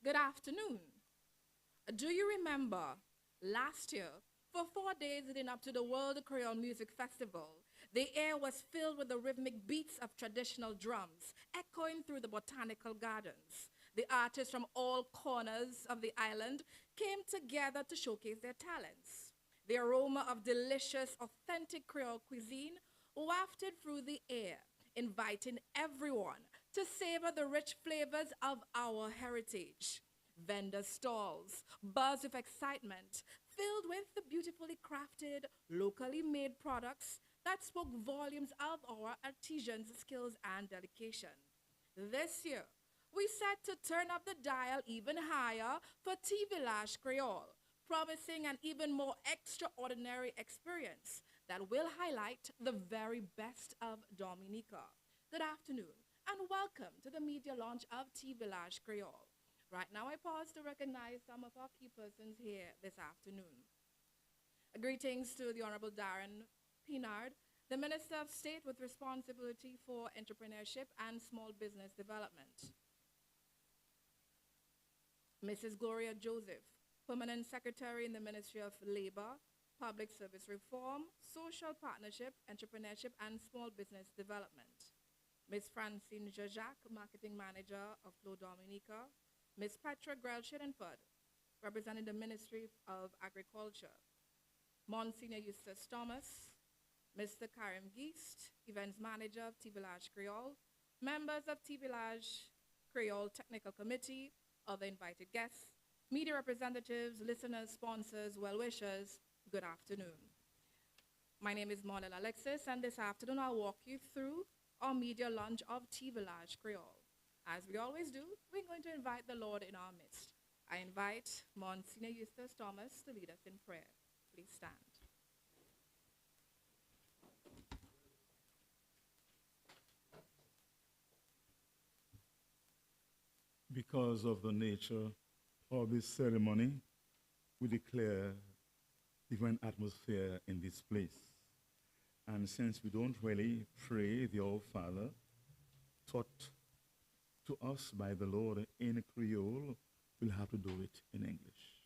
Good afternoon. Do you remember last year, for 4 days leading up to the World Creole Music Festival, the air was filled with the rhythmic beats of traditional drums echoing through the botanical gardens. The artists from all corners of the island came together to showcase their talents. The aroma of delicious, authentic Creole cuisine wafted through the air, inviting everyone to savor the rich flavors of our heritage. Vendor stalls buzz with excitement, filled with the beautifully crafted, locally made products that spoke volumes of our artisans' skills and dedication. This year, we set to turn up the dial even higher for T Village Creole, promising an even more extraordinary experience that will highlight the very best of Dominica. Good afternoon and welcome to the media launch of T Village Creole. Right now, I pause to recognize some of our key persons here this afternoon. Greetings to the Honorable Darren Pinard, the Minister of State with responsibility for entrepreneurship and small business development. Mrs. Gloria Joseph, Permanent Secretary in the Ministry of Labor, Public Service Reform, Social Partnership, Entrepreneurship, and Small Business Development. Ms. Francine Jajak, Marketing Manager of Flow Dominica. Ms. Petra Grell Shiddenford, representing the Ministry of Agriculture. Monsignor Eustace Thomas, Mr. Karim Geist, Events Manager of T Village Creole, members of T Village Creole Technical Committee, other invited guests, media representatives, listeners, sponsors, well-wishers, good afternoon. My name is Monel Alexis, and this afternoon I'll walk you through our media launch of T Village Creole. As we always do, we're going to invite the Lord in our midst. I invite Monsignor Eustace Thomas to lead us in prayer. Please stand. Because of the nature of this ceremony, we declare divine atmosphere in this place. And since we don't really pray the All Father taught to us by the Lord in Creole, we'll have to do it in English.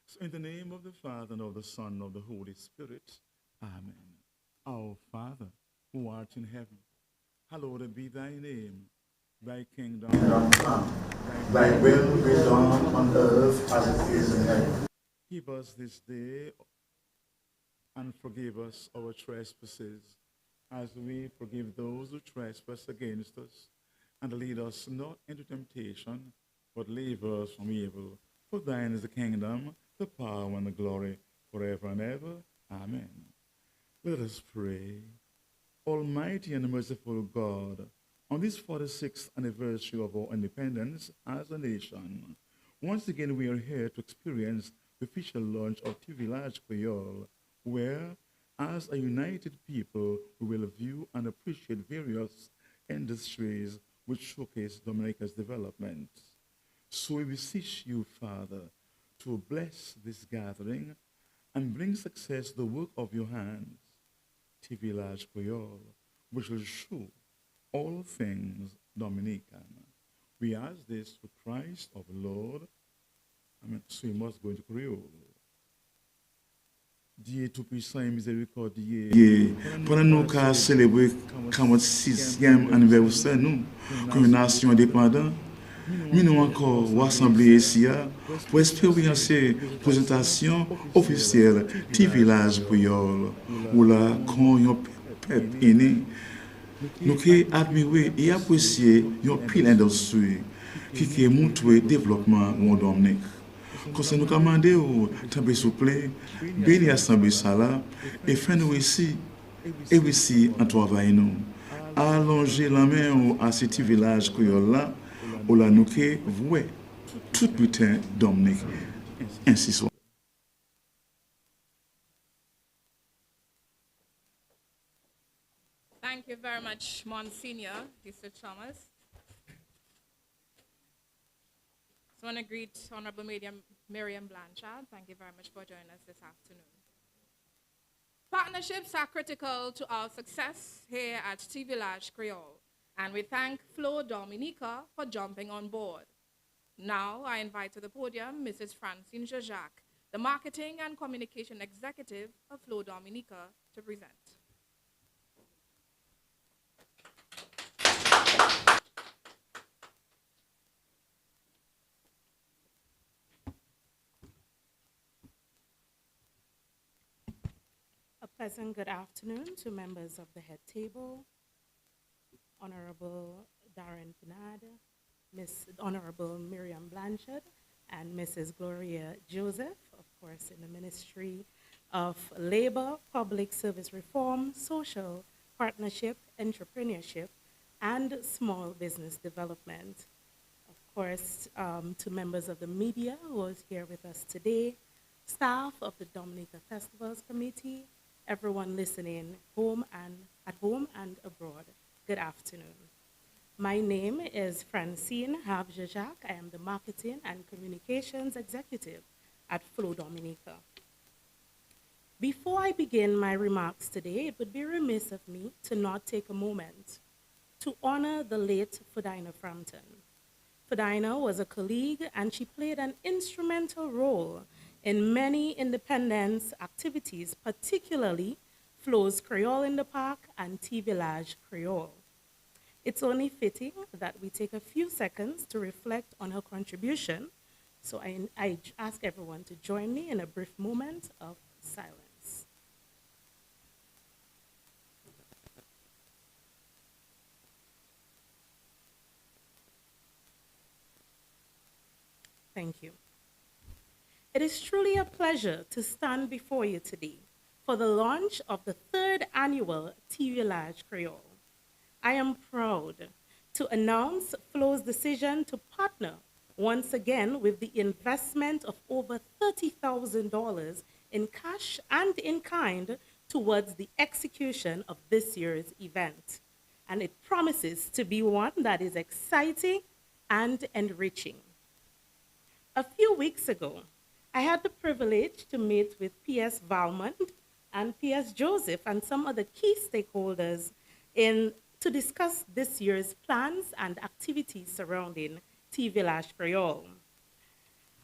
So in the name of the Father, and of the Son, and of the Holy Spirit, Amen. Our Father, who art in heaven, hallowed be thy name. Thy kingdom come, thy will be done on earth as it is in heaven. Give us this day and forgive us our trespasses, as we forgive those who trespass against us. And lead us not into temptation, but deliver us from evil. For thine is the kingdom, the power, and the glory, forever and ever. Amen. Let us pray. Almighty and merciful God, on this 46th anniversary of our independence as a nation, once again we are here to experience the official launch of T Village Kweyol, where, as a united people, we will view and appreciate various industries which showcase Dominica's development. So we beseech you, Father, to bless this gathering and bring success to the work of your hands, T Village Kweyol, which will show all things Dominican. We ask this through Christ our Lord. Amen. So we must go into Creole. Dieu Tout-Puissant et Miséricordieux, pendant nous qu'à célébrer 46e anniversaire, nous, comme une nation indépendante, nous encore rassembler ici pour expérimenter la présentation officielle du village Kweyol, où là, quand un peuple est né, nous qui admirer et apprécier une pile d'industrie qui montre le développement de Dominique. Quand nous commandons, tomber souple, bénir assemblée ça là, et faire nous ici, et ici en travail nous. Allonger la main à ce petit village Creole là, où là nous qui voit tout putain Dominique. Ainsi soit. Thank you very much, Monsignor Mr. Thomas. So I want to greet Honorable Miriam Blanchard. Thank you very much for joining us this afternoon. Partnerships are critical to our success here at T Village Creole, and we thank Flo Dominica for jumping on board. Now, I invite to the podium Mrs. Francine Jacques, the Marketing and Communication Executive of Flow Dominica, to present. A pleasant good afternoon to members of the head table, Honorable Darren Pinard, Miss Honorable Miriam Blanchard, and Mrs. Gloria Joseph, of course, in the Ministry of Labor, Public Service Reform, Social Partnership, Entrepreneurship, and Small Business Development. Of course, to members of the media who are here with us today, staff of the Dominica Festivals Committee, everyone listening at home and abroad. Good afternoon. My name is Francine Jacques. I am the Marketing and Communications Executive at Flow Dominica. Before I begin my remarks today, it would be remiss of me to not take a moment to honor the late Fudina Frampton. Fudina was a colleague and she played an instrumental role in many independence activities, particularly Flow's Kweyol in the Park and Vilaj Kweyol. It's only fitting that we take a few seconds to reflect on her contribution, so I ask everyone to join me in a brief moment of silence. Thank you. It is truly a pleasure to stand before you today for the launch of the 3rd annual Vilaj Kweyol. I am proud to announce Flow's decision to partner once again with the investment of over $30,000 in cash and in kind towards the execution of this year's event. And it promises to be one that is exciting and enriching. A few weeks ago, I had the privilege to meet with P.S. Valmont and P.S. Joseph and some other key stakeholders to discuss this year's plans and activities surrounding Vilaj Kweyol.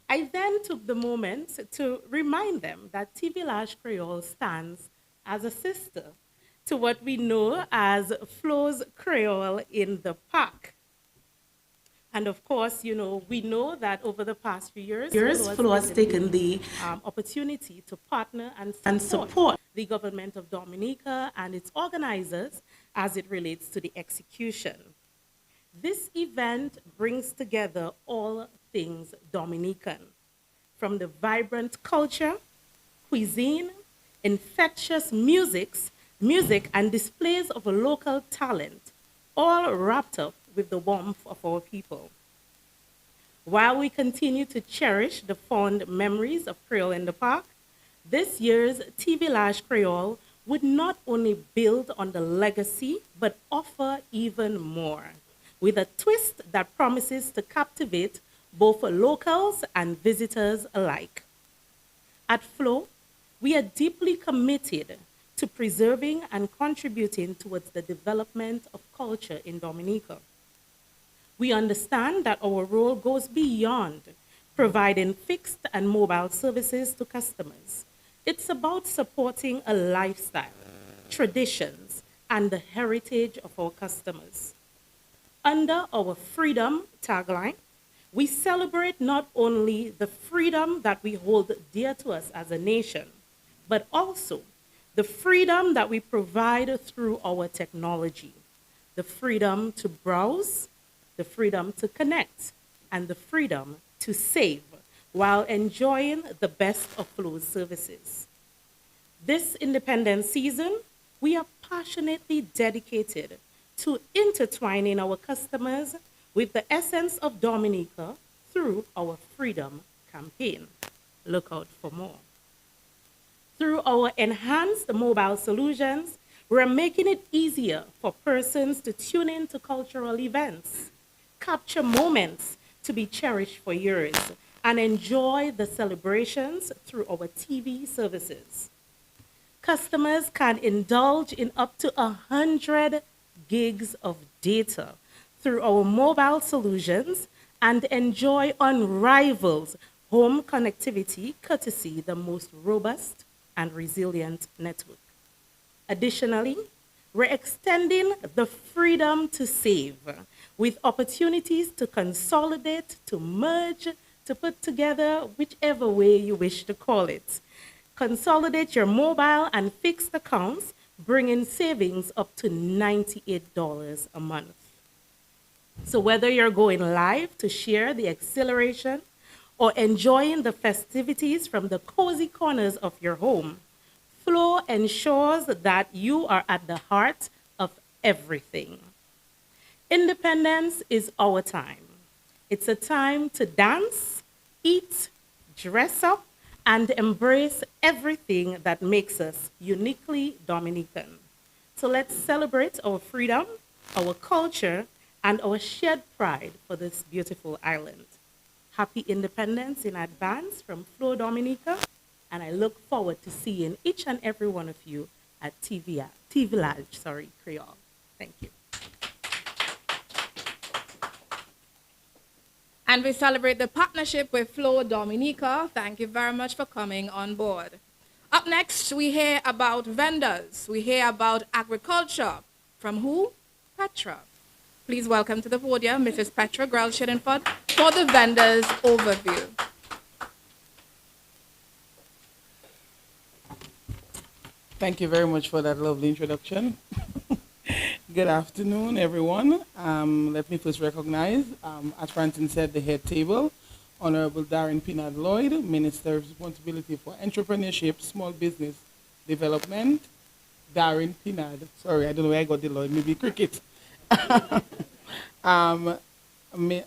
I then took the moment to remind them that Vilaj Kweyol stands as a sister to what we know as Flow's Kweyol in the Park. And of course, we know that over the past few years, Flow has taken the opportunity to partner and support the government of Dominica and its organizers as it relates to the execution. This event brings together all things Dominican, from the vibrant culture, cuisine, infectious music and displays of a local talent, all wrapped up with the warmth of our people. While we continue to cherish the fond memories of Kweyol in the Park, this year's Vilaj Kweyol would not only build on the legacy, but offer even more, with a twist that promises to captivate both locals and visitors alike. At Flow, we are deeply committed to preserving and contributing towards the development of culture in Dominica. We understand that our role goes beyond providing fixed and mobile services to customers. It's about supporting a lifestyle, traditions, and the heritage of our customers. Under our freedom tagline, we celebrate not only the freedom that we hold dear to us as a nation, but also the freedom that we provide through our technology, the freedom to browse, the freedom to connect, and the freedom to save while enjoying the best of Flow's services. This independence season, we are passionately dedicated to intertwining our customers with the essence of Dominica through our Freedom campaign. Look out for more. Through our enhanced mobile solutions, we're making it easier for persons to tune in to cultural events, capture moments to be cherished for years, and enjoy the celebrations through our TV services. Customers can indulge in up to 100 gigs of data through our mobile solutions and enjoy unrivaled home connectivity courtesy the most robust and resilient network. Additionally, we're extending the freedom to save with opportunities to consolidate, to merge, to put together, whichever way you wish to call it. Consolidate your mobile and fixed accounts, bringing savings up to $98 a month. So whether you're going live to share the exhilaration or enjoying the festivities from the cozy corners of your home, Flow ensures that you are at the heart of everything. Independence is our time. It's a time to dance, eat, dress up, and embrace everything that makes us uniquely Dominican. So let's celebrate our freedom, our culture, and our shared pride for this beautiful island. Happy Independence in advance from Flo Dominica, and I look forward to seeing each and every one of you at Vilaj Kweyol. Thank you. And we celebrate the partnership with Flo Dominica. Thank you very much for coming on board. Up next, we hear about vendors. We hear about agriculture. From who? Petra. Please welcome to the podium Mrs. Petra Grell-Shiddenford for the vendors overview. Thank you very much for that lovely introduction. Good afternoon, everyone. Let me first recognize, as Francine said, the head table, Honorable Darren Pinard Lloyd, Minister of Responsibility for Entrepreneurship, Small Business Development. Darren Pinard. Sorry, I don't know where I got the Lloyd, maybe cricket.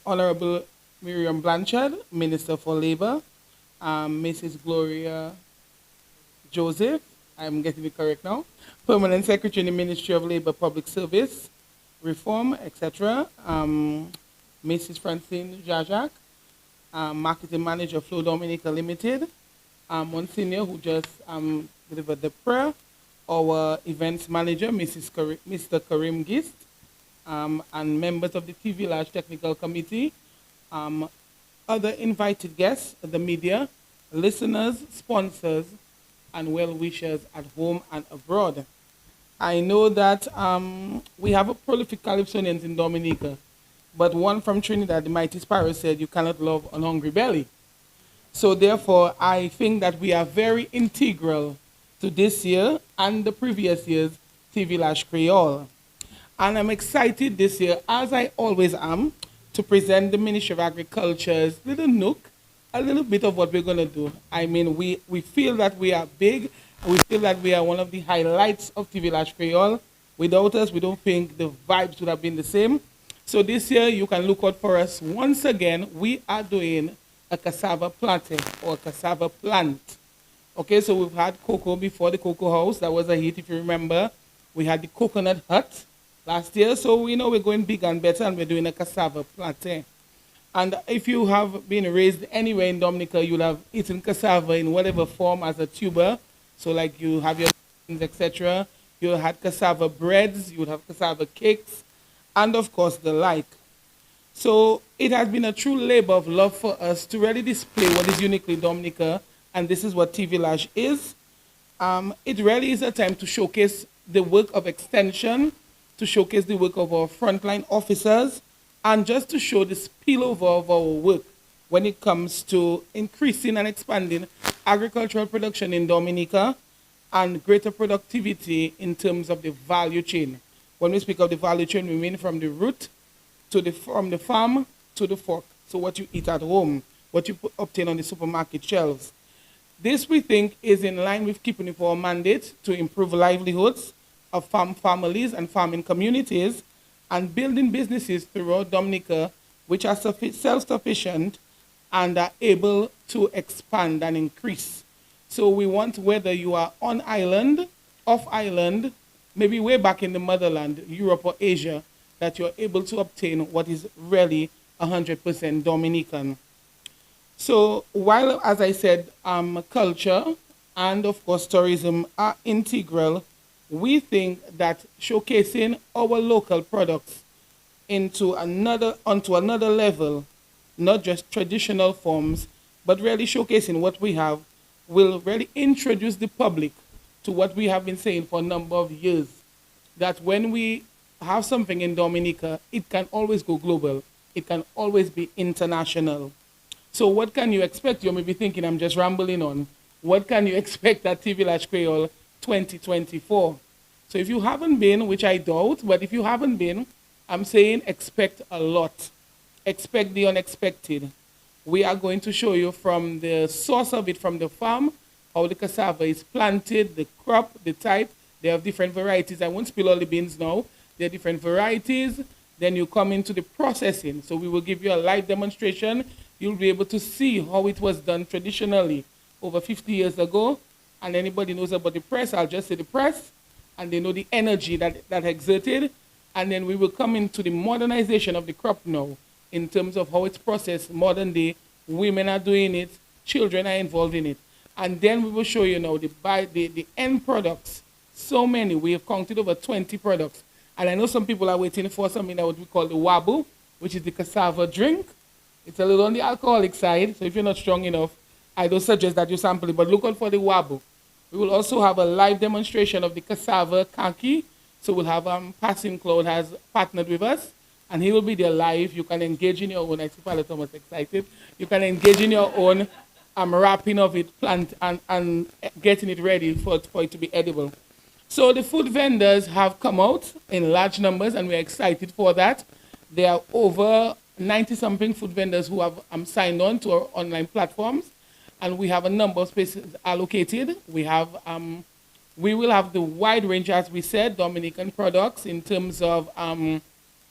Honorable Miriam Blanchard, Minister for Labor. Mrs. Gloria Joseph, I'm getting it correct now, Permanent Secretary in the Ministry of Labor, Public Service, Reform, etc. Mrs. Francine Jajak, Marketing Manager, Flo Dominica Limited. Monsignor, who just delivered the prayer. Our Events Manager, Mr. Karim Gist, and members of the TV Large Technical Committee, other invited guests, the media, listeners, sponsors, and well-wishers at home and abroad. I know that we have a prolific calypsonians in Dominica, but one from Trinidad, the mighty Sparrow, said, you cannot love an hungry belly. So therefore, I think that we are very integral to this year and the previous year's Vilaj Kweyol. And I'm excited this year, as I always am, to present the Ministry of Agriculture's little nook, a little bit of what we're going to do. I mean, we feel that we are big, and we feel that we are one of the highlights of Vilaj Kweyol. Without us, we don't think the vibes would have been the same. So this year, you can look out for us. Once again, we are doing a cassava planting or cassava plant. Okay, so we've had cocoa before, the cocoa house. That was a hit, if you remember. We had the coconut hut last year. So we know we're going big and better, and we're doing a cassava planting. And if you have been raised anywhere in Dominica, you'll have eaten cassava in whatever form as a tuber. So like you have your etc. You had cassava breads, you would have cassava cakes, and of course the like. So it has been a true labor of love for us to really display what is uniquely Dominica, and this is what Vilaj is. It really is a time to showcase the work of extension, to showcase the work of our frontline officers, and just to show the spillover of our work when it comes to increasing and expanding agricultural production in Dominica and greater productivity in terms of the value chain. When we speak of the value chain, we mean from the root from the farm to the fork. So what you eat at home, what you obtain on the supermarket shelves. This, we think, is in line with keeping with our mandate to improve livelihoods of farm families and farming communities and building businesses throughout Dominica which are self-sufficient and are able to expand and increase. So we want, whether you are on island, off island, maybe way back in the motherland, Europe or Asia, that you're able to obtain what is really 100% Dominican. So while, as I said, culture and, of course, tourism are integral, we think that showcasing our local products onto another level not just traditional forms, but really showcasing what we have, will really introduce the public to what we have been saying for a number of years, that when we have something in Dominica, it can always go global. It can always be international. So what can you expect? You may be thinking, I'm just rambling on. What can you expect at Vilaj Kweyol 2024? So if you haven't been, which I doubt, but if you haven't been, I'm saying expect a lot. Expect the unexpected. We are going to show you from the source of it, from the farm, how the cassava is planted, the crop, the type. They have different varieties. I won't spill all the beans now. There are different varieties. Then you come into the processing. So we will give you a live demonstration. You'll be able to see how it was done traditionally over 50 years ago. And anybody knows about the press, I'll just say the press. And they know the energy that exerted. And then we will come into the modernization of the crop now in terms of how it's processed. Modern day, women are doing it, children are involved in it. And then we will show you now the end products. So many. We have counted over 20 products. And I know some people are waiting for something that what we call the wabu, which is the cassava drink. It's a little on the alcoholic side, so if you're not strong enough, I don't suggest that you sample it, but look out for the wabu. We will also have a live demonstration of the cassava kaki. So we'll have Passing Cloud has partnered with us, and he will be there live. You can engage in your own. I see Pilot Thomas excited. You can engage in your own wrapping of it, plant, and getting it ready for it to be edible. So the food vendors have come out in large numbers, and we're excited for that. There are over 90-something food vendors who have signed on to our online platforms, and we have a number of spaces allocated. We will have the wide range, as we said, Dominican products in terms of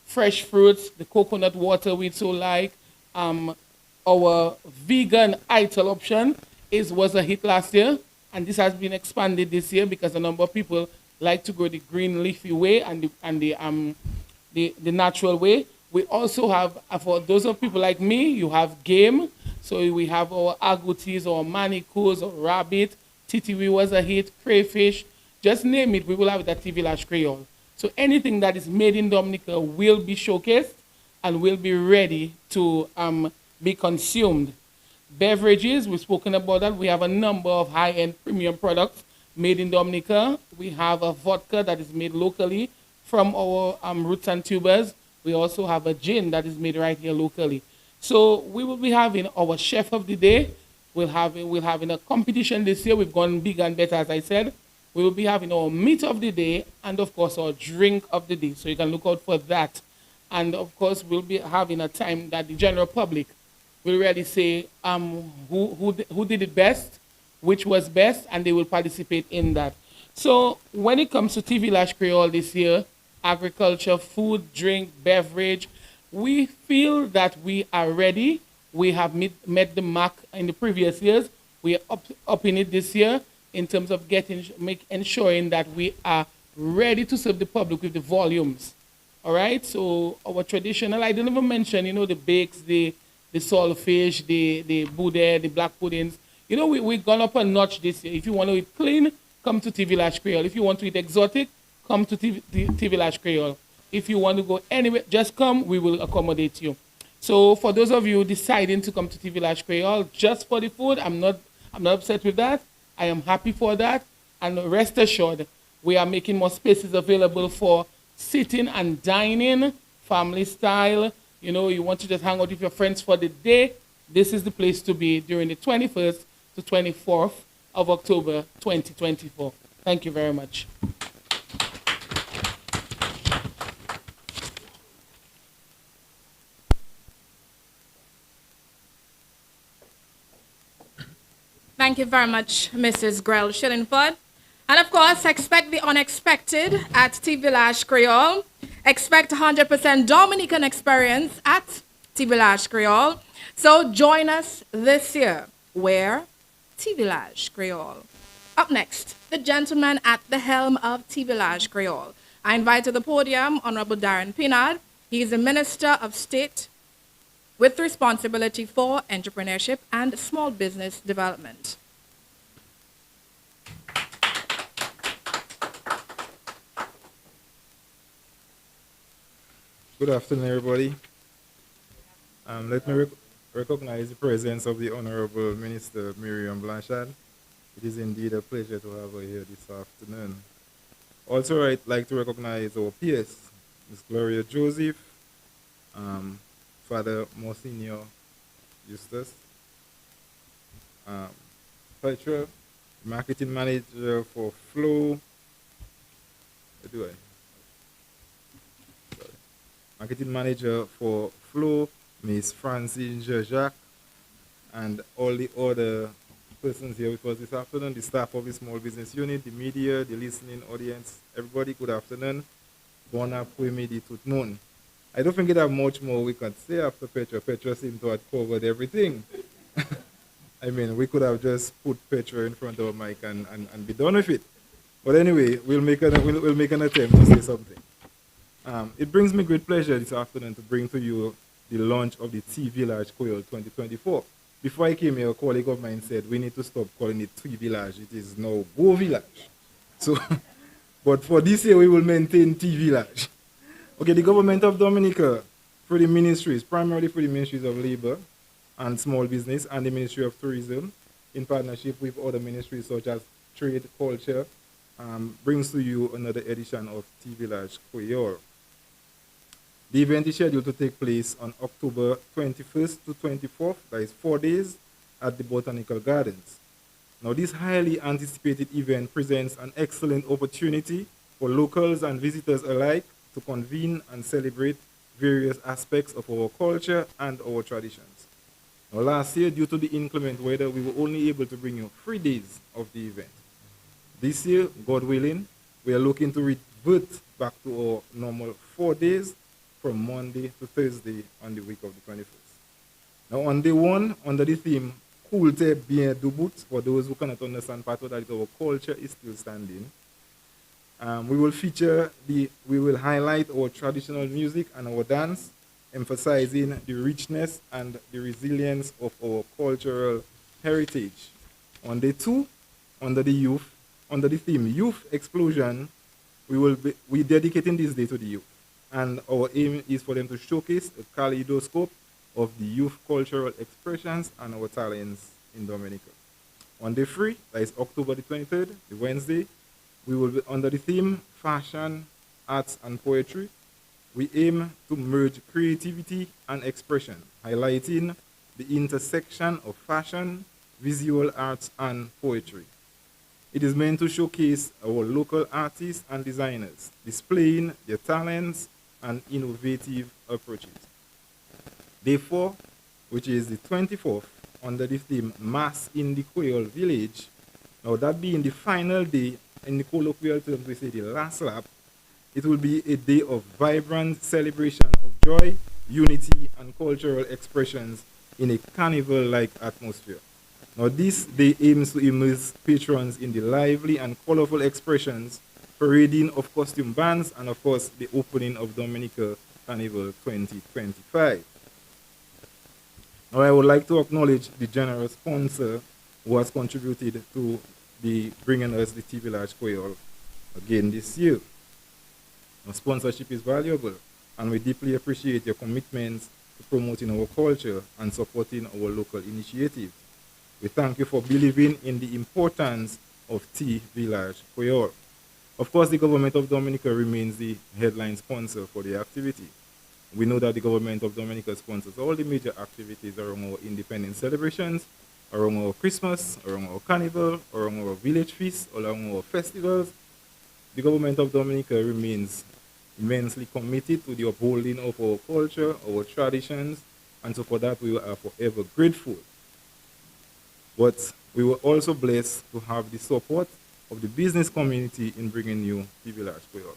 fresh fruits, the coconut water we so like. Our vegan ITIL option was a hit last year, and this has been expanded this year because a number of people like to go the green leafy way and the natural way. We also have, for those of people like me, you have game. So we have our agoutis, our manicures, our rabbit, titiwi was a hit, crayfish, just name it, we will have it at Vilaj Kweyol. So anything that is made in Dominica will be showcased and will be ready to be consumed. Beverages, we've spoken about that. We have a number of high-end premium products made in Dominica. We have a vodka that is made locally from our roots and tubers. We also have a gin that is made right here locally. So we will be having our chef of the day. We'll having a competition this year. We've gone bigger and better, as I said. We will be having our meat of the day and, of course, our drink of the day. So you can look out for that. And, of course, we'll be having a time that the general public will really say who did it best, which was best, and they will participate in that. So when it comes to Vilaj Kweyol this year, agriculture, food, drink, beverage, we feel that we are ready. We have met the mark in the previous years. We are up in it this year in terms of ensuring that we are ready to serve the public with the volumes. All right, so our traditional, I didn't even mention, the bakes, the saltfish, the boudin, the black puddings. We've gone up a notch this year. If you want to eat clean, come to Vilaj Kweyol. If you want to eat exotic, come to Vilaj Kweyol. If you want to go anywhere, just come, we will accommodate you. So for those of you deciding to come to Vilaj Kweyol just for the food, I'm not upset with that. I am happy for that. And rest assured, we are making more spaces available for sitting and dining, family style. You want to just hang out with your friends for the day. This is the place to be during the 21st to 24th of October, 2024. Thank you very much. Thank you very much, Mrs. Grell Shillingford. And of course, expect the unexpected at Vilaj Kweyol. Expect 100% Dominican experience at Vilaj Kweyol. So join us this year. Where? Vilaj Kweyol. Up next, the gentleman at the helm of Vilaj Kweyol. I invite to the podium Honorable Darren Pinard. He is the Minister of State with responsibility for entrepreneurship and small business development. Good afternoon, everybody. recognize the presence of the Honorable Minister Miriam Blanchard. It is indeed a pleasure to have her here this afternoon. Also, I'd like to recognize our peers, Ms. Gloria Joseph, Father Monsignor Eustace, Petra, Marketing Manager for Flow. What do I? Sorry. Marketing Manager for Flow, Ms. Francine Jacques, and all the other persons here with us this afternoon, the staff of the small business unit, the media, the listening audience, everybody, good afternoon. Bon après-midi tout le monde. I don't think it have much more we can say after Petra. Petra seemed to have covered everything. I mean, we could have just put Petra in front of a mic and be done with it. But anyway, we'll make an attempt to say something. It brings me great pleasure this afternoon to bring to you the launch of the T Vilaj Kweyol 2024. Before I came here, a colleague of mine said we need to stop calling it T Village. It is now Go Village. So, but for this year, we will maintain T Village. Okay, the government of Dominica, through the ministries, primarily through the ministries of labor and small business and the Ministry of Tourism, in partnership with other ministries such as trade, culture, brings to you another edition of T Vilaj Kweyol. The event is scheduled to take place on October 21st to 24th, that is 4 days, at the Botanical Gardens. Now, this highly anticipated event presents an excellent opportunity for locals and visitors alike to convene and celebrate various aspects of our culture and our traditions. Now, last year, due to the inclement weather, we were only able to bring you 3 days of the event. This year, God willing, we are looking to revert back to our normal 4 days from Monday to Thursday on the week of the 21st. Now, on day one, under the theme, Culte bien debout, for those who cannot understand part of that, our culture is still standing. We will highlight our traditional music and our dance, emphasizing the richness and the resilience of our cultural heritage. On day two, under the theme Youth Explosion, we dedicating this day to the youth. And our aim is for them to showcase a kaleidoscope of the youth cultural expressions and our talents in Dominica. On day 3, that is October the 23rd, the Wednesday, we will be under the theme Fashion, Arts and Poetry. We aim to merge creativity and expression, highlighting the intersection of fashion, visual arts, and poetry. It is meant to showcase our local artists and designers, displaying their talents and innovative approaches. Day 4, which is the 24th, under the theme Mass in the Kweyol Village. Now, that being the final day, in the colloquial terms, we say the last lap, it will be a day of vibrant celebration of joy, unity, and cultural expressions in a carnival-like atmosphere. Now, this day aims to immerse patrons in the lively and colorful expressions, parading of costume bands, and of course, the opening of Dominica Carnival 2025. Now, I would like to acknowledge the generous sponsor who has contributed to bringing us the T Vilaj Kweyol again this year. Now, sponsorship is valuable, and we deeply appreciate your commitments to promoting our culture and supporting our local initiatives. We thank you for believing in the importance of T Vilaj Kweyol. Of course, the government of Dominica remains the headline sponsor for the activity. We know that the government of Dominica sponsors all the major activities around our independence celebrations, around our Christmas, around our carnival, around our village feasts, around our festivals. The government of Dominica remains immensely committed to the upholding of our culture, our traditions, and so for that we are forever grateful. But we were also blessed to have the support of the business community in bringing you T Vilaj Kweyol.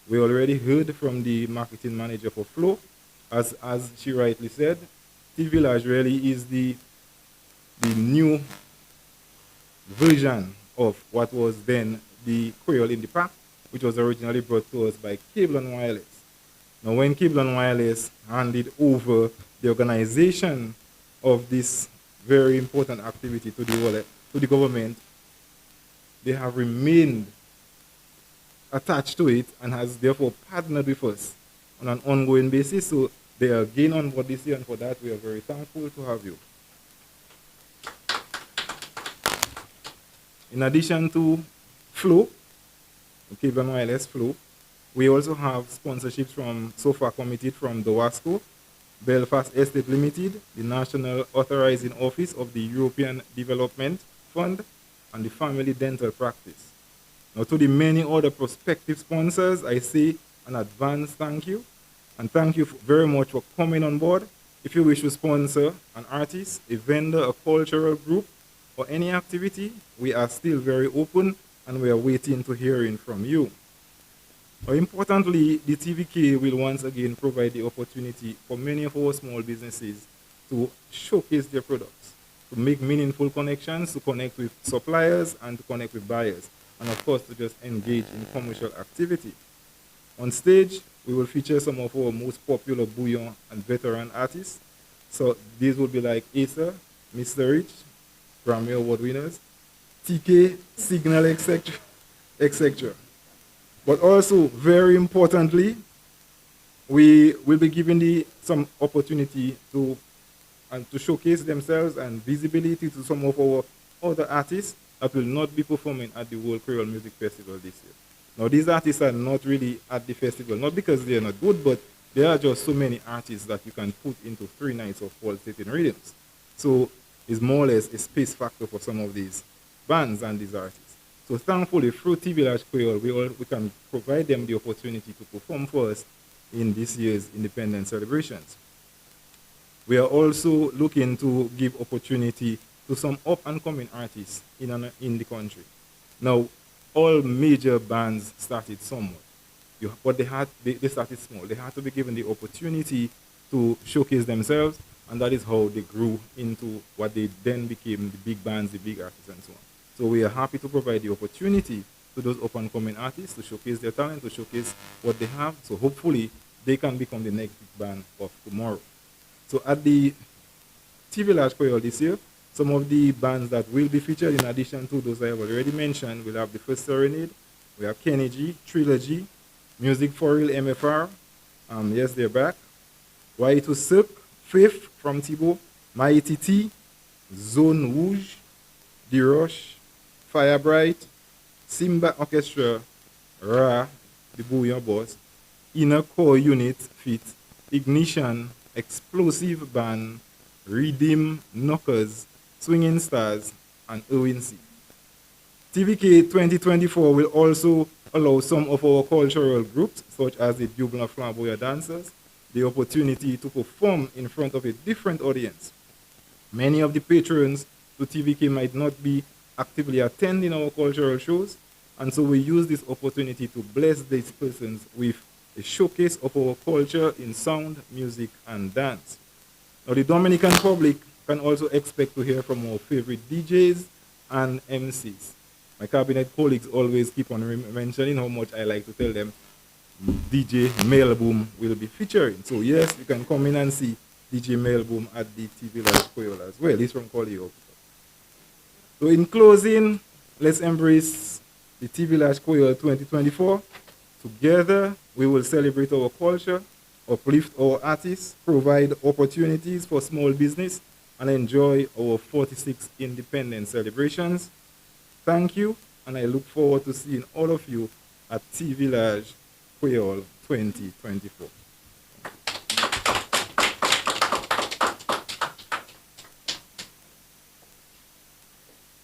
We already heard from the marketing manager for Flow. As she rightly said, T Vilaj really is the new version of what was then the Kweyol in the Park, which was originally brought to us by Cable and Wireless. Now, when Cable and Wireless handed over the organization of this very important activity to the government, they have remained attached to it and has therefore partnered with us on an ongoing basis. So They are again on board this year, and for that we are very thankful to have you. In addition to Flow, Cable Wireless Flow, we also have sponsorships from so far committed from DOWASCO, Belfast Estate Limited, the National Authorizing Office of the European Development Fund, and the Family Dental Practice. Now, to the many other prospective sponsors, I say an advance thank you, and thank you very much for coming on board. If you wish to sponsor an artist, a vendor, a cultural group, or any activity, we are still very open, and we are waiting to hearing from you. Now, importantly, the TVK will once again provide the opportunity for many of our small businesses to showcase their products, to make meaningful connections, to connect with suppliers, and to connect with buyers, and of course, to just engage in commercial activity. On stage, we will feature some of our most popular bouillon and veteran artists. So these will be like Acer, Mr. Rich, Grammy Award winners, TK, Signal, etc., etc. But also, very importantly, we will be giving some opportunity to showcase themselves and visibility to some of our other artists that will not be performing at the World Creole Music Festival this year. Now, these artists are not really at the festival, not because they are not good, but there are just so many artists that you can put into 3 nights of pulsating rhythms. So it's more or less a space factor for some of these bands and these artists. So thankfully, through Vilaj Kweyol, we can provide them the opportunity to perform for us in this year's independence celebrations. We are also looking to give opportunity to some up-and-coming artists in the country. Now, all major bands started somewhat, but they started small. They had to be given the opportunity to showcase themselves, and that is how they grew into what they then became the big bands, the big artists, and so on. So we are happy to provide the opportunity to those up-and-coming artists to showcase their talent, to showcase what they have, so hopefully they can become the next big band of tomorrow. So at the Vilaj Kweyol this year, some of the bands that will be featured, in addition to those I have already mentioned, we'll have the First Serenade, we have Kenny G, Trilogy, Music for Real MFR, yes, they're back, Y2 Silk, Fifth from Thibault, Mighty T, Zone Rouge, The Rush, Fire Bright, Simba Orchestra, Ra, the Bouillon Boss, Inner Core Unit Fit, Ignition, Explosive Band, Redeem, Knockers, Swinging Stars, and Irwin C. TVK 2024 will also allow some of our cultural groups, such as the Dublin Flamboyant Dancers, the opportunity to perform in front of a different audience. Many of the patrons to TVK might not be actively attending our cultural shows, and so we use this opportunity to bless these persons with a showcase of our culture in sound, music, and dance. Now, the Dominican public can also expect to hear from our favorite DJs and MCs. My cabinet colleagues always keep on mentioning how much I like to tell them DJ Mailboom will be featuring. So yes, you can come in and see DJ Mailboom at the Vilaj Kweyol as well. He's from Collier. So in closing, let's embrace the Vilaj Kweyol 2024. Together, we will celebrate our culture, uplift our artists, provide opportunities for small business, and enjoy our 46th independence celebrations. Thank you, and I look forward to seeing all of you at Vilaj Kweyol 2024.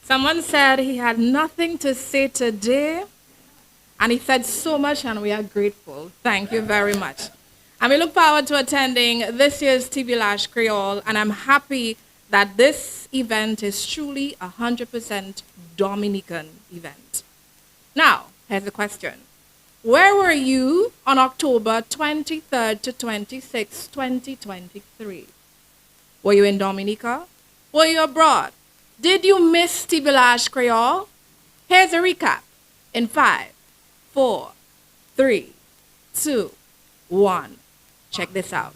Someone said he had nothing to say today, and he said so much, and we are grateful. Thank you very much. And we look forward to attending this year's Vilaj Kweyol, and I'm happy that this event is truly a 100% Dominican event. Now, here's the question. Where were you on October 23rd to 26th, 2023? Were you in Dominica? Were you abroad? Did you miss Vilaj Kweyol? Here's a recap in 5, 4, 3, 2, 1. Check this out.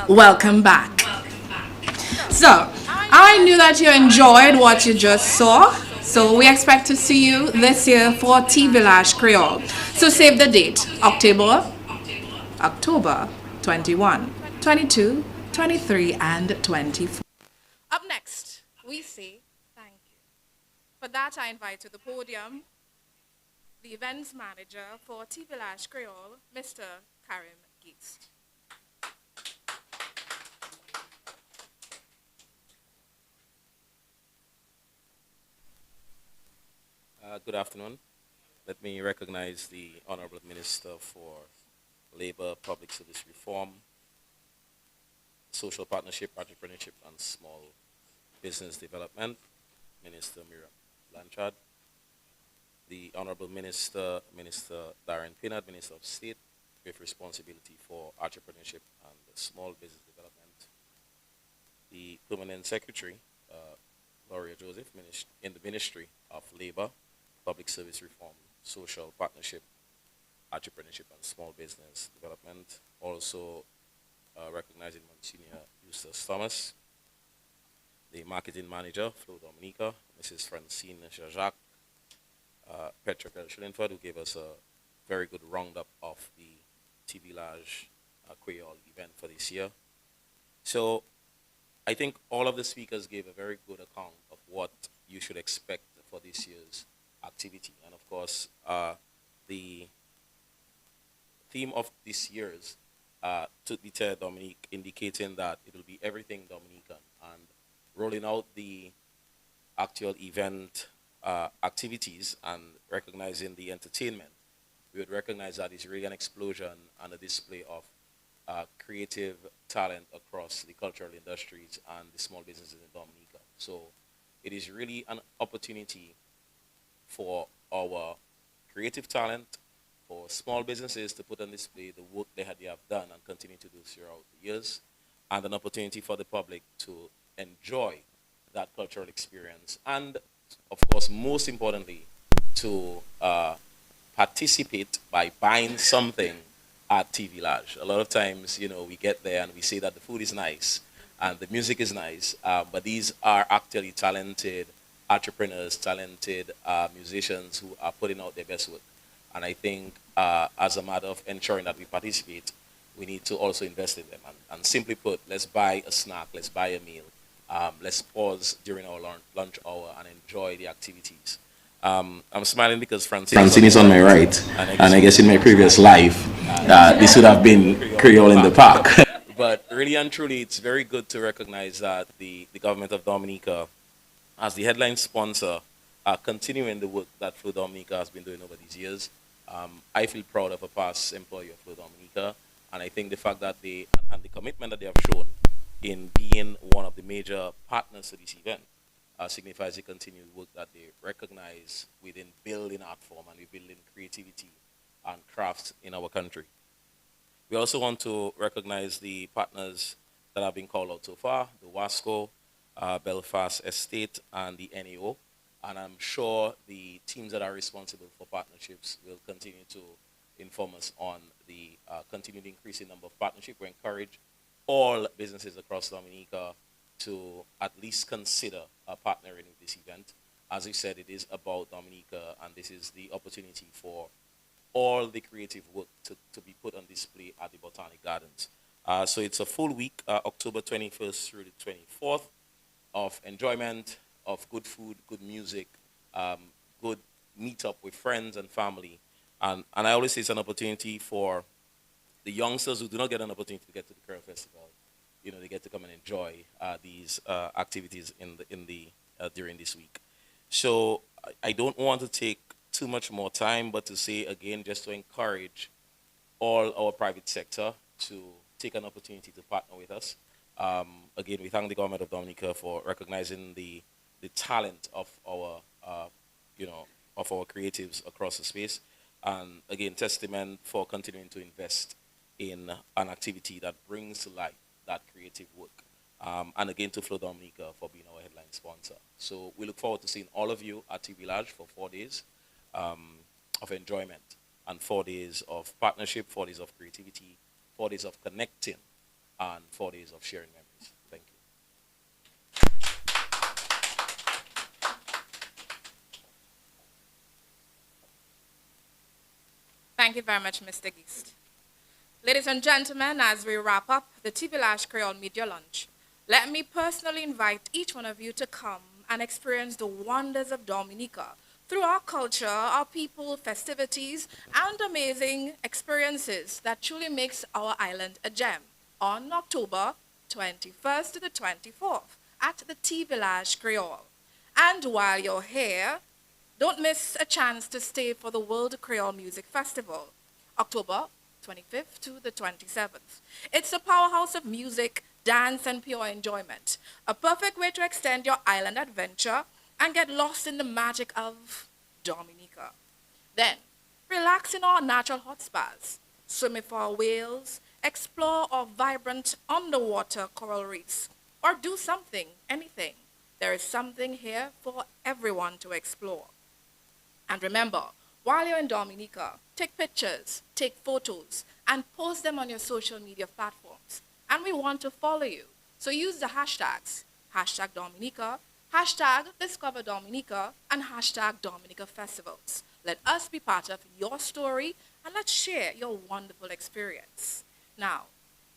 Welcome back. So, I knew that you enjoyed what you just saw. So, we expect to see you this year for T Village Creole. So, save the date October 21, 22, 23, and 24. Up next, we say thank you. For that, I invite to the podium the events manager for T Village Creole, Mr. Karim Geist. Good afternoon. Let me recognize the Honorable Minister for Labor, Public Service Reform, Social Partnership, Entrepreneurship, and Small Business Development, Minister Miriam Blanchard. The Honorable Minister, Minister Darren Pinard, Minister of State, with responsibility for entrepreneurship and small business development. The Permanent Secretary, Gloria Joseph, in the Ministry of Labor, Public Service Reform, Social Partnership, Entrepreneurship, and Small Business Development. Also recognizing Monsignor Eustace Thomas, the Marketing Manager, Flo Dominica, Mrs. Francine Jajak, Petra Schillenford, who gave us a very good roundup of the T Vilaj Kweyol event for this year. So I think all of the speakers gave a very good account of what you should expect for this year's activity. And of course, the theme of this year's took the Terre Dominique, indicating that it will be everything Dominican, and rolling out the actual event activities and recognizing the entertainment. We would recognize that it's really an explosion and a display of creative talent across the cultural industries and the small businesses in Dominica. So it is really an opportunity for our creative talent, for small businesses to put on display the work they have done and continue to do throughout the years, and an opportunity for the public to enjoy that cultural experience, and of course, most importantly, to participate by buying something at T Village. A lot of times, we get there and we say that the food is nice and the music is nice, but these are actually talented entrepreneurs, talented musicians who are putting out their best work. And I think as a matter of ensuring that we participate, we need to also invest in them. And simply put, let's buy a snack, let's buy a meal, let's pause during our lunch hour and enjoy the activities. I'm smiling because Francine is on my right, and I guess in my previous life, this would have been Creole in the Park. But really and truly, it's very good to recognize that the government of Dominica, as the headline sponsor, are continuing the work that Flo Dominica has been doing over these years. I feel proud of a past employee of Flo Dominica, and I think the fact that the commitment that they have shown in being one of the major partners to this event signifies the continued work that they recognize within building art form and building creativity and crafts in our country. We also want to recognize the partners that have been called out so far, the WASCO, Belfast Estate, and the NAO. And I'm sure the teams that are responsible for partnerships will continue to inform us on the continued increasing number of partnerships. We encourage all businesses across Dominica to at least consider partnering with this event. As we said, it is about Dominica, and this is the opportunity for all the creative work to be put on display at the Botanic Gardens. So it's a full week, October 21st through the 24th, of enjoyment, of good food, good music, good meet up with friends and family. And I always say it's an opportunity for the youngsters who do not get an opportunity to get to the Creole Festival. They get to come and enjoy these activities during this week. So I don't want to take too much more time, but to say again, just to encourage all our private sector to take an opportunity to partner with us. Again, we thank the government of Dominica for recognizing the talent of our of our creatives across the space, and again, testament for continuing to invest in an activity that brings to life that creative work. And again, to Flo Dominica for being our headline sponsor. So we look forward to seeing all of you at T Village for 4 days of enjoyment and 4 days of partnership, 4 days of creativity, 4 days of connecting and 4 days of sharing memories. Thank you. Thank you very much, Mr. Geist. Ladies and gentlemen, as we wrap up the Vilaj Kweyol Media Lunch, let me personally invite each one of you to come and experience the wonders of Dominica through our culture, our people, festivities, and amazing experiences that truly makes our island a gem on October 21st to the 24th at the Vilaj Kweyol. And while you're here, don't miss a chance to stay for the World Creole Music Festival, October 25th to the 27th. It's a powerhouse of music, dance, and pure enjoyment. A perfect way to extend your island adventure and get lost in the magic of Dominica. Then, relax in our natural hot spas, swim with our whales, explore our vibrant underwater coral reefs, or do something, anything. There is something here for everyone to explore. And remember, while you're in Dominica, take pictures, take photos, and post them on your social media platforms. And we want to follow you. So use the hashtags, hashtag Dominica, hashtag Discover Dominica, and hashtag Dominica Festivals. Let us be part of your story, and let's share your wonderful experience. Now,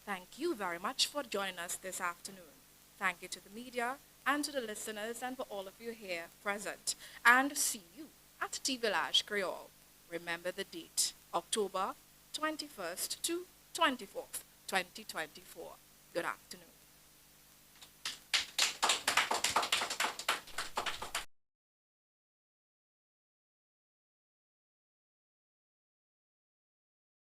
thank you very much for joining us this afternoon. Thank you to the media and to the listeners and for all of you here present. And see you at Vilaj Kweyol. Remember the date, October 21st to 24th, 2024. Good afternoon.